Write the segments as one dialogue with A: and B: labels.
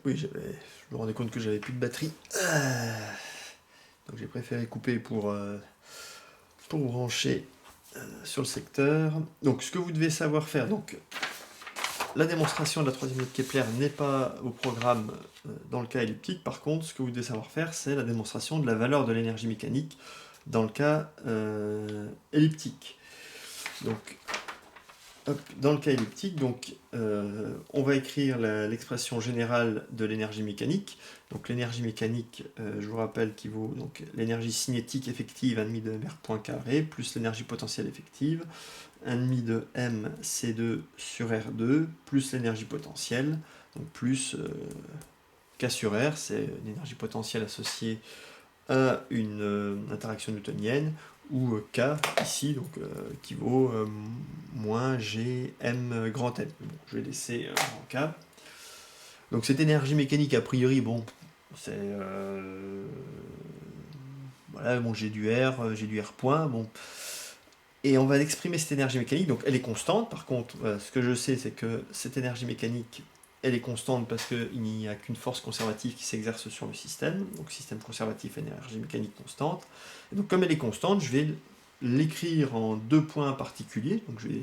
A: Oui, je me rendais compte que j'avais plus de batterie. Donc j'ai préféré couper pour brancher sur le secteur. Donc ce que vous devez savoir faire, donc la démonstration de la troisième loi de Kepler n'est pas au programme dans le cas elliptique. Par contre, ce que vous devez savoir faire, c'est la démonstration de la valeur de l'énergie mécanique dans le cas elliptique. Donc, hop, dans le cas elliptique, donc, on va écrire l'expression générale de l'énergie mécanique. Donc l'énergie mécanique, je vous rappelle, qui vaut donc l'énergie cinétique effective 1,5 de mR point carré, plus l'énergie potentielle effective, 1,5 de mc2 sur R2, plus l'énergie potentielle, donc plus K sur R, c'est une énergie potentielle associée à une interaction newtonienne, ou K ici, donc qui vaut moins Gm grand M. Bon, je vais laisser en K. Donc cette énergie mécanique, a priori, bon, c'est voilà, bon, j'ai du R point, bon. Et on va exprimer cette énergie mécanique, donc elle est constante. Par contre, ce que je sais, c'est que cette énergie mécanique, elle est constante parce qu'il n'y a qu'une force conservative qui s'exerce sur le système. Donc système conservatif, énergie mécanique constante. Et donc comme elle est constante, je vais l'écrire en deux points particuliers. Donc je vais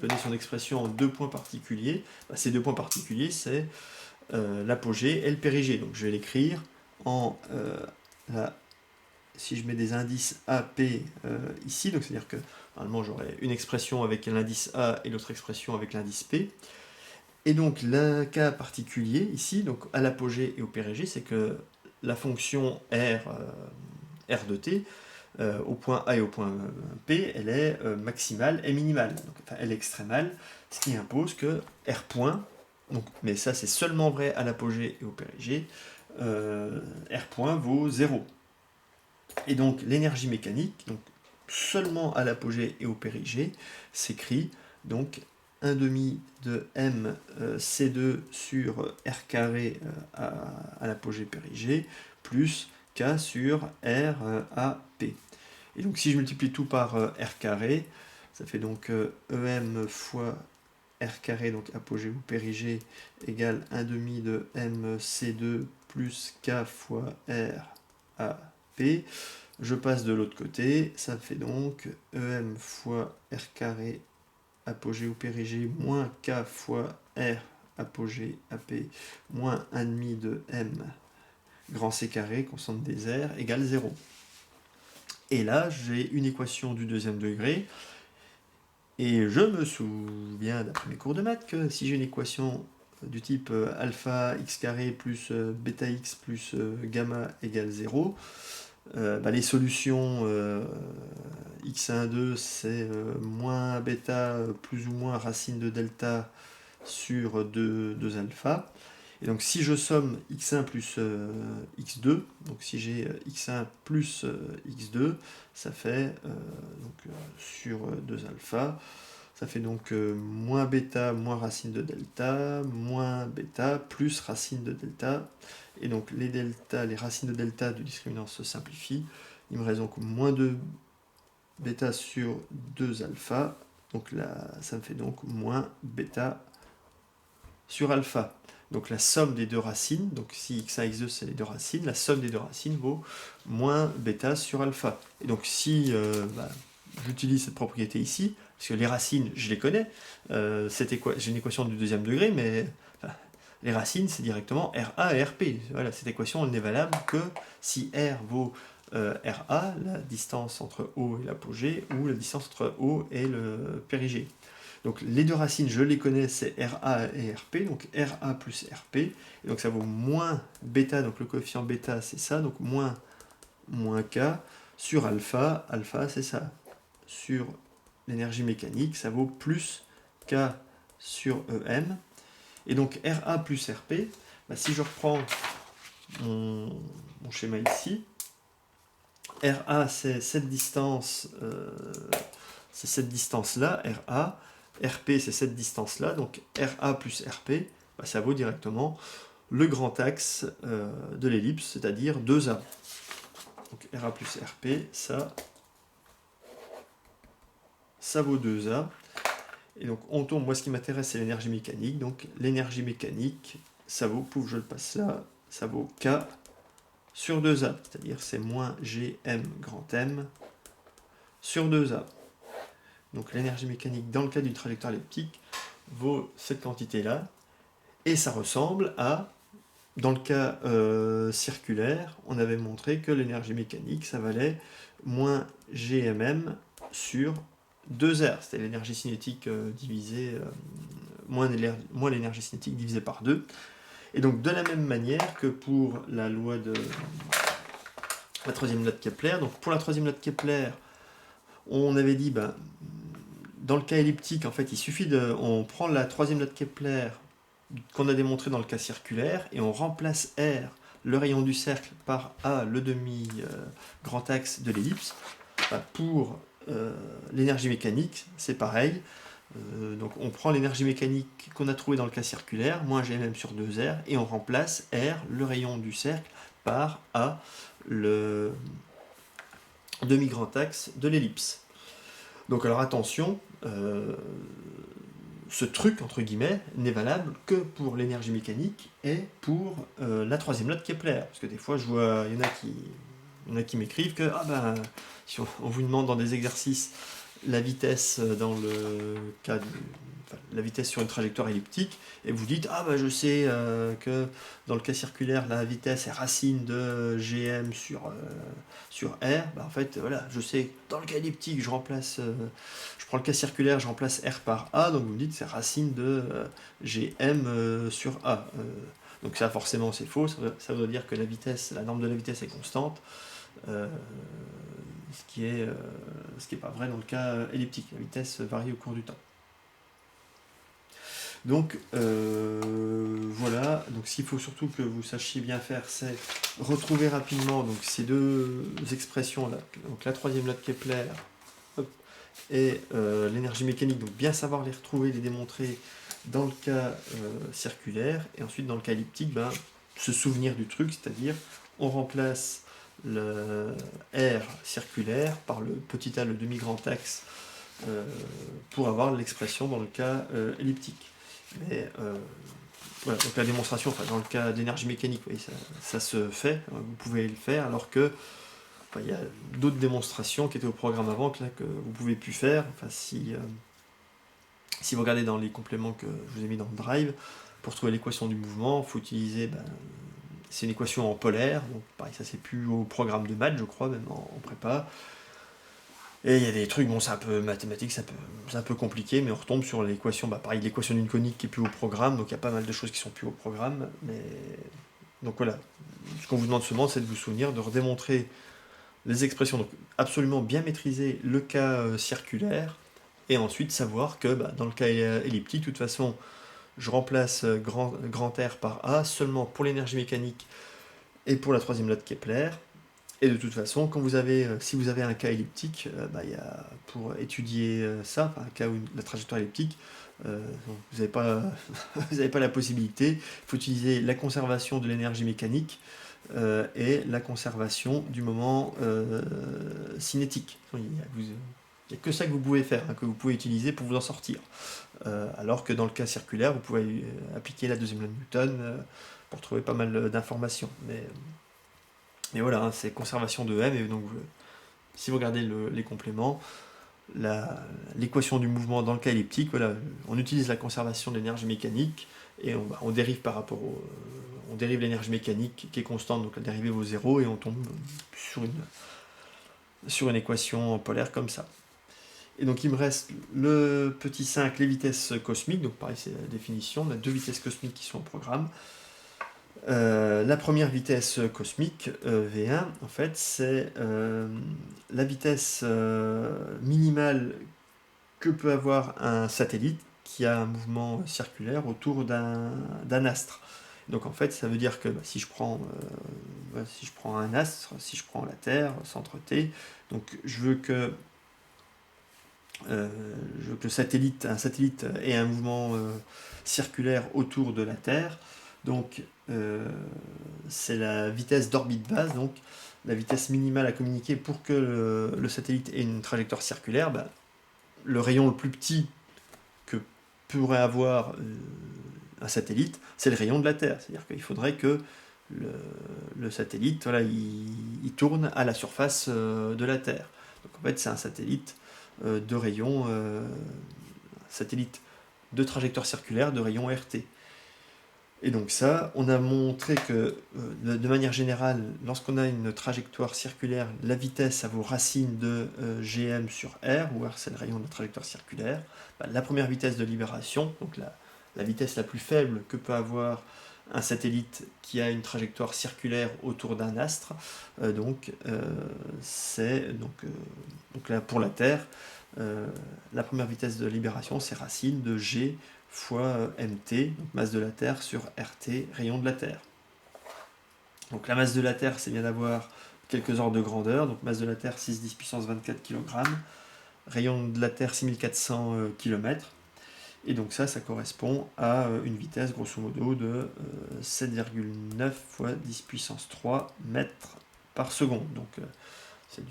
A: donner son expression en deux points particuliers. Ces deux points particuliers, c'est l'apogée et le périgée. Donc je vais l'écrire en la si je mets des indices A, P ici, donc c'est-à-dire que normalement j'aurai une expression avec l'indice A et l'autre expression avec l'indice P. Et donc le cas particulier ici, donc à l'apogée et au périgée, c'est que la fonction R de t, au point A et au point P, elle est maximale et minimale, donc, enfin, elle est extrémale, ce qui impose que R point, donc, mais ça c'est seulement vrai à l'apogée et au périgée, R point vaut 0. Et donc l'énergie mécanique, donc seulement à l'apogée et au périgée, s'écrit donc 1 demi de m c2 sur r carré à l'apogée périgée plus k sur r à p. Et donc si je multiplie tout par r carré, ça fait donc em fois r carré, donc apogée ou périgée, égale 1 demi de m c2 plus k fois r à p. Je passe de l'autre côté, ça fait donc em fois r carré apogée ou périgée moins k fois r apogée ap moins 1,5 de m grand C carré, constante des airs, égale 0. Et là, j'ai une équation du deuxième degré, et je me souviens d'après mes cours de maths que si j'ai une équation du type alpha x carré plus bêta x plus gamma égale 0, les solutions x1, 2, c'est moins bêta plus ou moins racine de delta sur 2 alpha. Et donc si je somme x1 plus x2, donc si j'ai x1 plus x2, ça fait sur 2 alpha, ça fait donc moins bêta moins racine de delta, moins bêta plus racine de delta. Et donc les racines de delta du discriminant se simplifient. Il me reste donc moins 2 bêta sur 2 alpha. Donc là, ça me fait donc moins bêta sur alpha. Donc la somme des deux racines, donc si x1 et x2 c'est les deux racines, la somme des deux racines vaut moins bêta sur alpha. Et donc si j'utilise cette propriété ici, parce que les racines je les connais, j'ai une équation du deuxième degré, mais les racines c'est directement RA et RP. Voilà, cette équation elle n'est valable que si R vaut RA, la distance entre O et l'apogée, ou la distance entre O et le périgée. Donc les deux racines, je les connais, c'est RA et RP, donc RA plus RP, et donc ça vaut moins bêta, donc le coefficient bêta c'est ça, donc moins K sur alpha, alpha c'est ça. Sur l'énergie mécanique, ça vaut plus K sur EM, et donc RA plus RP, si je reprends mon schéma ici, RA c'est cette distance, là, RA, RP c'est cette distance-là, donc RA plus RP, ça vaut directement le grand axe de l'ellipse, c'est-à-dire 2A. Donc RA plus RP, ça vaut 2A. Et donc on tombe, moi ce qui m'intéresse c'est l'énergie mécanique, donc l'énergie mécanique ça vaut, pouf, je le passe là, ça vaut K sur 2A, c'est-à-dire c'est moins Gm grand M sur 2A. Donc l'énergie mécanique dans le cas d'une trajectoire elliptique vaut cette quantité-là, et ça ressemble à, dans le cas circulaire, on avait montré que l'énergie mécanique, ça valait moins Gmm sur 2R, c'était l'énergie cinétique divisée, moins l'énergie cinétique divisée par 2. Et donc de la même manière que pour la loi de la troisième loi de Kepler, donc pour la troisième loi de Kepler, on avait dit, ben, dans le cas elliptique, en fait, il suffit on prend la troisième loi de Kepler qu'on a démontré dans le cas circulaire et on remplace R, le rayon du cercle, par A, le demi-grand axe de l'ellipse. Ben, pour l'énergie mécanique, c'est pareil. Donc on prend l'énergie mécanique qu'on a trouvée dans le cas circulaire, moins Gmm sur 2R, et on remplace R, le rayon du cercle, par A, le demi-grand axe de l'ellipse. Donc alors attention, ce truc, entre guillemets, n'est valable que pour l'énergie mécanique et pour la troisième loi de Kepler. Parce que des fois, je vois, il y en a qui m'écrivent que, si on vous demande dans des exercices la vitesse dans le cas la vitesse sur une trajectoire elliptique, et vous dites, je sais que dans le cas circulaire, la vitesse est racine de Gm sur R, en fait, voilà, je sais, dans le cas elliptique, je prends le cas circulaire, je remplace R par A, donc vous me dites c'est racine de Gm sur A. Donc ça, forcément, c'est faux, ça veut dire que la norme de la vitesse est constante, ce qui est pas vrai dans le cas elliptique. La vitesse varie au cours du temps. Donc voilà, donc ce qu'il faut surtout que vous sachiez bien faire, c'est retrouver rapidement donc, ces deux expressions-là, donc la troisième loi de Kepler et l'énergie mécanique, donc bien savoir les retrouver, les démontrer dans le cas circulaire, et ensuite dans le cas elliptique, se souvenir du truc, c'est-à-dire on remplace le R circulaire par le petit a, le demi-grand axe, pour avoir l'expression dans le cas elliptique. Mais voilà, donc la démonstration, dans le cas d'énergie mécanique, oui, ça se fait, vous pouvez le faire, alors que il y a d'autres démonstrations qui étaient au programme avant que vous pouvez plus faire. Si vous regardez dans les compléments que je vous ai mis dans le Drive, pour trouver l'équation du mouvement, il faut utiliser, c'est une équation en polaire, donc pareil, ça c'est plus au programme de maths, je crois, même en prépa. Et il y a des trucs, c'est un peu mathématique, c'est un peu compliqué, mais on retombe sur l'équation, pareil, l'équation d'une conique qui est plus au programme, donc il y a pas mal de choses qui sont plus au programme. Donc voilà, ce qu'on vous demande seulement, c'est de vous souvenir, de redémontrer les expressions, donc absolument bien maîtriser le cas circulaire, et ensuite savoir que dans le cas elliptique, de toute façon, je remplace grand R par A seulement pour l'énergie mécanique et pour la troisième loi de Kepler. Et de toute façon, si vous avez un cas elliptique, pour étudier ça, un cas où la trajectoire elliptique, vous n'avez pas, pas la possibilité. Il faut utiliser la conservation de l'énergie mécanique et la conservation du moment cinétique. Il n'y a que ça que vous pouvez faire, que vous pouvez utiliser pour vous en sortir. Alors que dans le cas circulaire, vous pouvez appliquer la deuxième loi de Newton pour trouver pas mal d'informations. Mais voilà, c'est conservation de M, et donc si vous regardez les compléments, l'équation du mouvement dans le cas elliptique, voilà, on utilise la conservation de l'énergie mécanique, et on dérive on dérive l'énergie mécanique qui est constante, donc la dérivée vaut 0, et on tombe sur une équation polaire comme ça. Et donc il me reste le petit 5, les vitesses cosmiques, donc pareil c'est la définition, on a deux vitesses cosmiques qui sont au programme. La première vitesse cosmique, V1, en fait, c'est la vitesse minimale que peut avoir un satellite qui a un mouvement circulaire autour d'un astre. Donc en fait, ça veut dire que si je prends un astre, si je prends la Terre, centre T, donc je veux que un satellite ait un mouvement circulaire autour de la Terre. Donc c'est la vitesse d'orbite basse, donc la vitesse minimale à communiquer pour que le satellite ait une trajectoire circulaire. Le rayon le plus petit que pourrait avoir un satellite, c'est le rayon de la Terre. C'est-à-dire qu'il faudrait que le satellite, voilà, il tourne à la surface de la Terre. Donc en fait, c'est un satellite de rayon, satellite de trajectoire circulaire de rayon RT. Et donc ça, on a montré que de manière générale, lorsqu'on a une trajectoire circulaire, la vitesse, ça vaut racine de Gm sur R, où R c'est le rayon de la trajectoire circulaire. Bah, la première vitesse de libération, donc la vitesse la plus faible que peut avoir un satellite qui a une trajectoire circulaire autour d'un astre, c'est donc là, pour la Terre, la première vitesse de libération, c'est racine de G fois mt, donc masse de la Terre, sur RT, rayon de la Terre. Donc la masse de la Terre, c'est bien d'avoir quelques ordres de grandeur, donc masse de la Terre 6 10 puissance 24 kg, rayon de la Terre 6400 km, et donc ça correspond à une vitesse grosso modo de 7,9 fois 10 puissance 3 mètres par seconde, donc c'est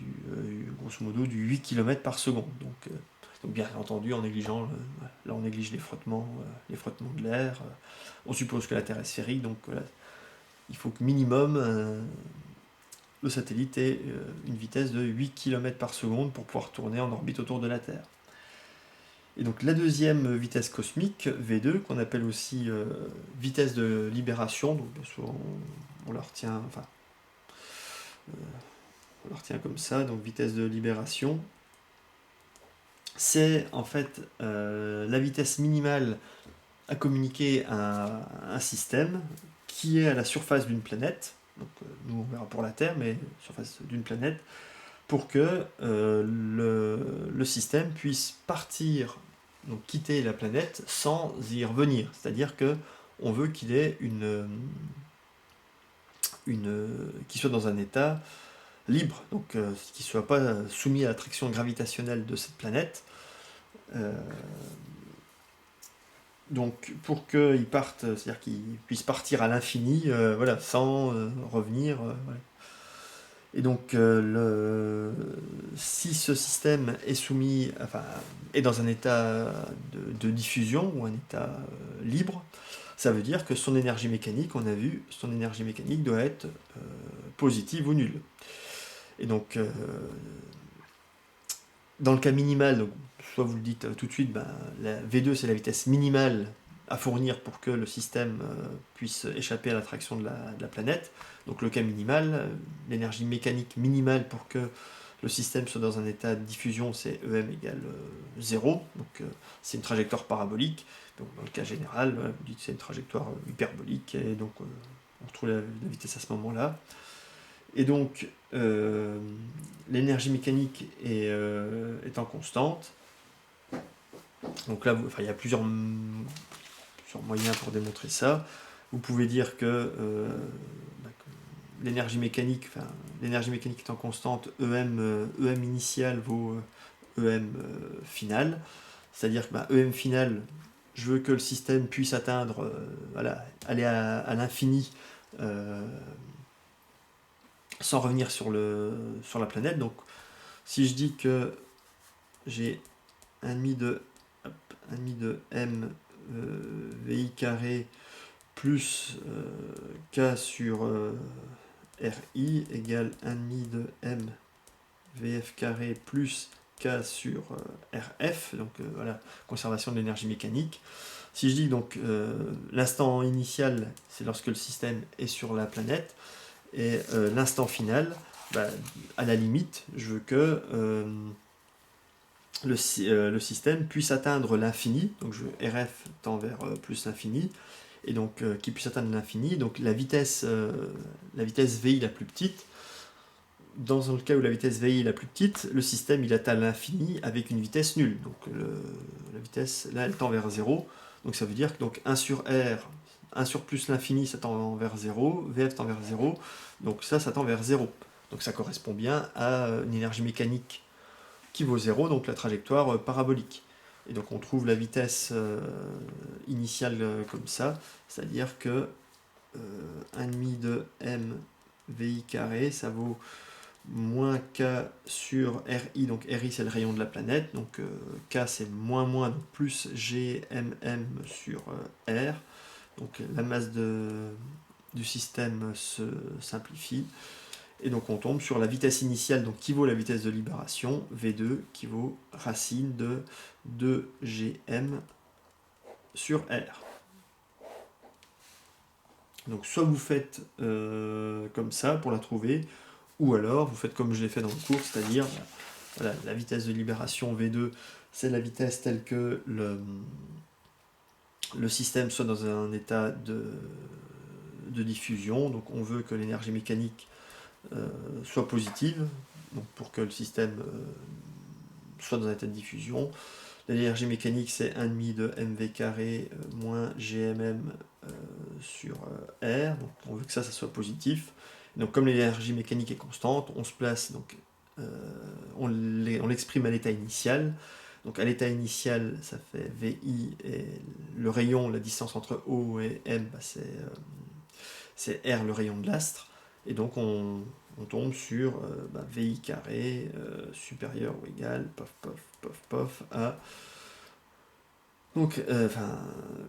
A: grosso modo du 8 km par seconde. Donc bien entendu, en négligeant, là on néglige les frottements de l'air. On suppose que la Terre est sphérique, donc il faut que minimum le satellite ait une vitesse de 8 km par seconde pour pouvoir tourner en orbite autour de la Terre. Et donc la deuxième vitesse cosmique, V2, qu'on appelle aussi vitesse de libération, donc bien sûr on la retient, on la retient comme ça, donc vitesse de libération, c'est en fait la vitesse minimale à communiquer à un système qui est à la surface d'une planète, donc nous on verra pour la Terre, mais surface d'une planète, pour que le système puisse partir, donc quitter la planète sans y revenir. C'est-à-dire que on veut qu'il ait qu'il soit dans un état libre, donc qu'il ne soit pas soumis à l'attraction gravitationnelle de cette planète. Donc pour qu'il parte, c'est-à-dire qu'il puisse partir à l'infini, voilà, sans revenir. Voilà. Et donc si ce système est soumis, enfin, est dans un état de diffusion ou un état libre, ça veut dire que son énergie mécanique, on a vu, son énergie mécanique doit être positive ou nulle. Et donc dans le cas minimal, donc, soit vous le dites tout de suite, la V2 c'est la vitesse minimale à fournir pour que le système puisse échapper à l'attraction de la planète. Donc le cas minimal, l'énergie mécanique minimale pour que le système soit dans un état de diffusion, c'est EM égale 0. Donc c'est une trajectoire parabolique. Donc dans le cas général, vous dites que c'est une trajectoire hyperbolique, et donc on retrouve la vitesse à ce moment-là. Et donc l'énergie mécanique étant constante, donc là il y a plusieurs moyens pour démontrer ça. Vous pouvez dire que l'énergie mécanique étant constante, EM initial vaut EM final, c'est-à-dire que EM final, je veux que le système puisse atteindre, aller à l'infini sans revenir sur la planète. Donc si je dis que j'ai 1,5 de m VI carré plus K sur RI égale 1,5 de m VF carré plus K sur RF, donc voilà, conservation de l'énergie mécanique. Si je dis donc l'instant initial, c'est lorsque le système est sur la planète, et l'instant final, à la limite, je veux que le système puisse atteindre l'infini, donc je veux RF tend vers plus l'infini, et donc qui puisse atteindre l'infini, donc la vitesse VI la plus petite. Dans le cas où la vitesse VI est la plus petite, le système il atteint l'infini avec une vitesse nulle, donc la vitesse là elle tend vers 0, donc ça veut dire que donc 1 sur R, 1 sur plus l'infini ça tend vers 0, VF tend vers 0, donc ça tend vers 0, donc ça correspond bien à une énergie mécanique qui vaut 0, donc la trajectoire parabolique. Et donc on trouve la vitesse initiale comme ça, c'est-à-dire que 1,5 de m VI carré, ça vaut moins K sur RI, donc RI c'est le rayon de la planète, donc K c'est moins, donc plus GMM sur R, Donc la masse du système se simplifie. Et donc on tombe sur la vitesse initiale, donc qui vaut la vitesse de libération, V2, qui vaut racine de 2Gm sur R. Donc soit vous faites comme ça pour la trouver, ou alors vous faites comme je l'ai fait dans le cours, c'est-à-dire voilà, la vitesse de libération V2, c'est la vitesse telle que le système soit dans un état de diffusion. Donc on veut que l'énergie mécanique soit positive, donc pour que le système soit dans un état de diffusion. L'énergie mécanique, c'est 1,5 de mv carré moins gmm sur R, donc on veut que ça soit positif. Donc comme l'énergie mécanique est constante, on se place, donc on l'exprime à l'état initial. Donc à l'état initial, ça fait VI, et le rayon, la distance entre O et M, bah, c'est R, le rayon de l'astre. Et donc on tombe sur VI carré supérieur ou égal, pof, pof, pof, pof, à donc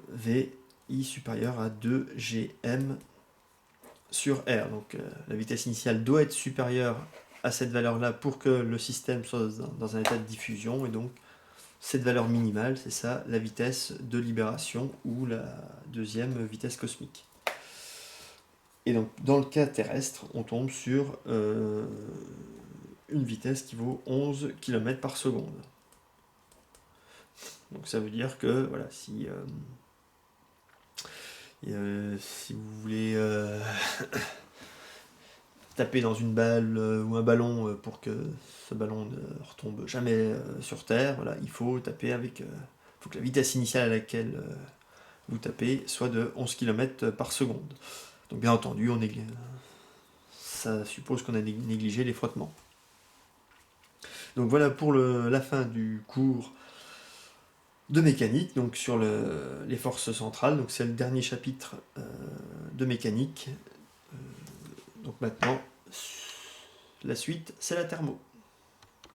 A: VI supérieur à 2Gm sur R. Donc la vitesse initiale doit être supérieure à cette valeur-là pour que le système soit dans un état de diffusion, et donc cette valeur minimale, c'est ça, la vitesse de libération ou la deuxième vitesse cosmique. Et donc dans le cas terrestre, on tombe sur une vitesse qui vaut 11 km par seconde. Donc ça veut dire que voilà, si vous voulez taper dans une balle ou un ballon pour que ce ballon ne retombe jamais sur Terre, voilà, il faut taper avec... faut que la vitesse initiale à laquelle vous tapez soit de 11 km par seconde. Donc bien entendu, ça suppose qu'on a négligé les frottements. Donc voilà pour la fin du cours de mécanique, donc sur les forces centrales. Donc c'est le dernier chapitre de mécanique. Donc maintenant, la suite, c'est la thermo.